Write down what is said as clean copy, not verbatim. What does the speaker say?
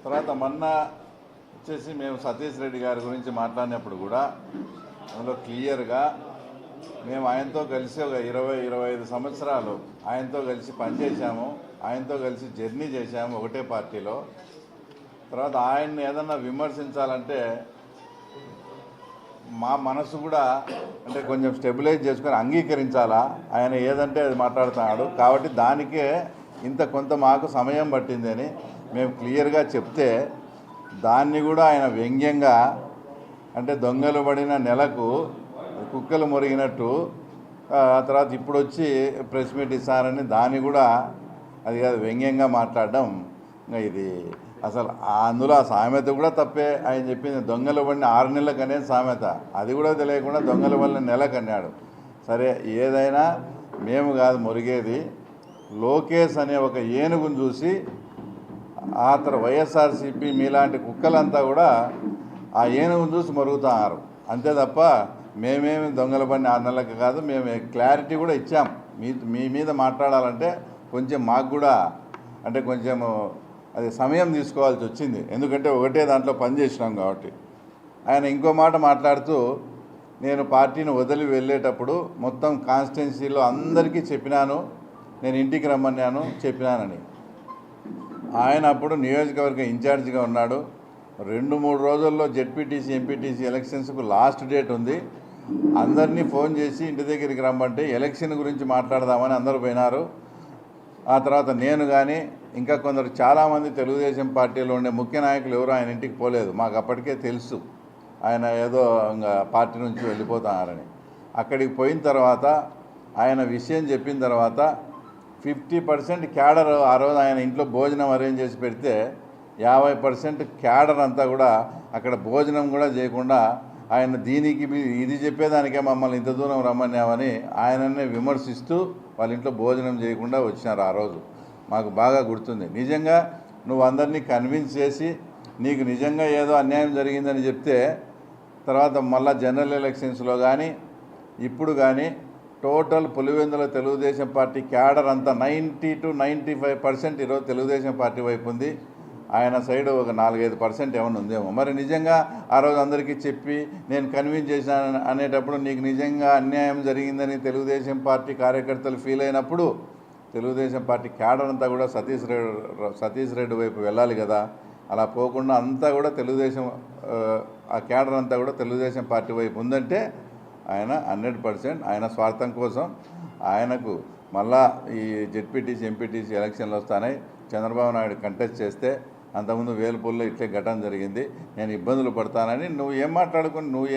తర్వాత మొన్న వచ్చేసి మేము సతీష్ రెడ్డి గారి గురించి మాట్లాడినప్పుడు కూడా అందులో క్లియర్గా మేము ఆయనతో కలిసి ఒక 20-25 సంవత్సరాలు ఆయనతో కలిసి పనిచేశాము, ఆయనతో కలిసి జర్నీ చేశాము ఒకటే పార్టీలో. తర్వాత ఆయన్ని ఏదన్నా విమర్శించాలంటే మా మనసు కూడా అంటే కొంచెం స్టెబిలైజ్ చేసుకొని అంగీకరించాలా, ఆయన ఏదంటే అది మాట్లాడుతున్నాడు కాబట్టి దానికే ఇంత కొంత మాకు సమయం పట్టిందని మేము క్లియర్గా చెప్తే దాన్ని కూడా ఆయన వ్యంగ్యంగా అంటే దొంగలు పడిన నెలకు కుక్కలు మురిగినట్టు తర్వాత ఇప్పుడు వచ్చి ప్రెస్ మీట్ ఇస్తారని దాన్ని కూడా అది కాదు వ్యంగ్యంగా మాట్లాడడం. ఇది అసలు అందులో ఆ సామెత కూడా తప్పే. ఆయన చెప్పింది దొంగలు పడిన 6 నెలలకు అనేది సామెత, అది కూడా తెలియకుండా దొంగల వల్ల నెలకు అన్నాడు. సరే ఏదైనా మేము కాదు మురిగేది, లోకేష్ అనే ఒక ఏనుగును చూసి ఆ తర్వాత వైఎస్ఆర్సీపీ మీలాంటి కుక్కలంతా కూడా ఆ ఏనుగును చూసి మరుగుతున్నారు అంతే తప్ప మేమేమి దొంగల పడిన 6 నెలలకు కాదు. మేము క్లారిటీ కూడా ఇచ్చాం, మీ మీద మాట్లాడాలంటే కొంచెం మాకు కూడా అంటే కొంచెం అది సమయం తీసుకోవాల్సి వచ్చింది, ఎందుకంటే ఒకటే దాంట్లో పనిచేసినాం కాబట్టి. ఆయన ఇంకో మాట మాట్లాడుతూ నేను పార్టీని వదిలి వెళ్ళేటప్పుడు మొత్తం కాన్స్టిట్యున్సీలో అందరికీ చెప్పినాను, నేను ఇంటికి రమ్మన్నాను చెప్పినానని. ఆయన అప్పుడు నియోజకవర్గ ఇన్ఛార్జిగా ఉన్నాడు. 2-3 రోజుల్లో జెడ్పీటీసీ ఎంపీటీసీ ఎలక్షన్స్కు లాస్ట్ డేట్ ఉంది. అందరినీ ఫోన్ చేసి ఇంటి దగ్గరికి రమ్మంటే ఎలక్షన్ గురించి మాట్లాడదామని అందరూ పోయినారు. ఆ తర్వాత నేను కానీ ఇంకా కొందరు చాలామంది తెలుగుదేశం పార్టీలో ఉండే ముఖ్య నాయకులు ఎవరు ఆయన ఇంటికి పోలేదు. మాకు అప్పటికే తెలుసు ఆయన ఏదో ఇంకా పార్టీ నుంచి వెళ్ళిపోతున్నారని. అక్కడికి పోయిన తర్వాత ఆయన విషయం చెప్పిన తర్వాత 50% క్యాడర్ ఆ రోజు ఆయన ఇంట్లో భోజనం అరేంజ్ చేసి పెడితే 50% క్యాడర్ అంతా కూడా అక్కడ భోజనం కూడా చేయకుండా ఆయన దీనికి ఇది చెప్పేదానికే మమ్మల్ని ఇంత దూరం రమ్మన్నామని ఆయననే విమర్శిస్తూ వాళ్ళ ఇంట్లో భోజనం చేయకుండా వచ్చినారు. ఆ రోజు మాకు బాగా గుర్తుంది. నిజంగా నువ్వు అందరినీ కన్విన్స్ చేసి నీకు నిజంగా ఏదో అన్యాయం జరిగిందని చెప్తే తర్వాత మళ్ళీ జనరల్ ఎలక్షన్స్లో కానీ ఇప్పుడు కానీ total Pulivendula Telugu Desam party cadre అంతా 90-95% ఈరోజు తెలుగుదేశం పార్టీ వైపు ఉంది. ఆయన సైడ్ ఒక 4-5% ఏమైనా ఉందేమో. మరి నిజంగా ఆ రోజు అందరికీ చెప్పి నేను కన్విన్స్ చేశాను అనేటప్పుడు నీకు నిజంగా అన్యాయం జరిగిందని తెలుగుదేశం పార్టీ కార్యకర్తలు ఫీల్ అయినప్పుడు తెలుగుదేశం పార్టీ క్యాడర్ అంతా కూడా సతీష్ రెడ్డి వైపు వెళ్ళాలి కదా. అలా పోకుండా అంతా కూడా తెలుగుదేశం ఆ క్యాడర్ అంతా కూడా తెలుగుదేశం పార్టీ వైపు ఉందంటే ఆయన 100% ఆయన స్వార్థం కోసం ఆయనకు మళ్ళా ఈ జెడ్పీటీసీ ఎంపీటీసీ ఎలక్షన్లు వస్తున్నాయి, చంద్రబాబు నాయుడు కంటెస్ట్ చేస్తే అంతకుముందు వేలుపూర్లో ఇట్లే ఘటన జరిగింది, నేను ఇబ్బందులు పడతానని నువ్వు ఏం మాట్లాడుకుని నువ్వు ఏం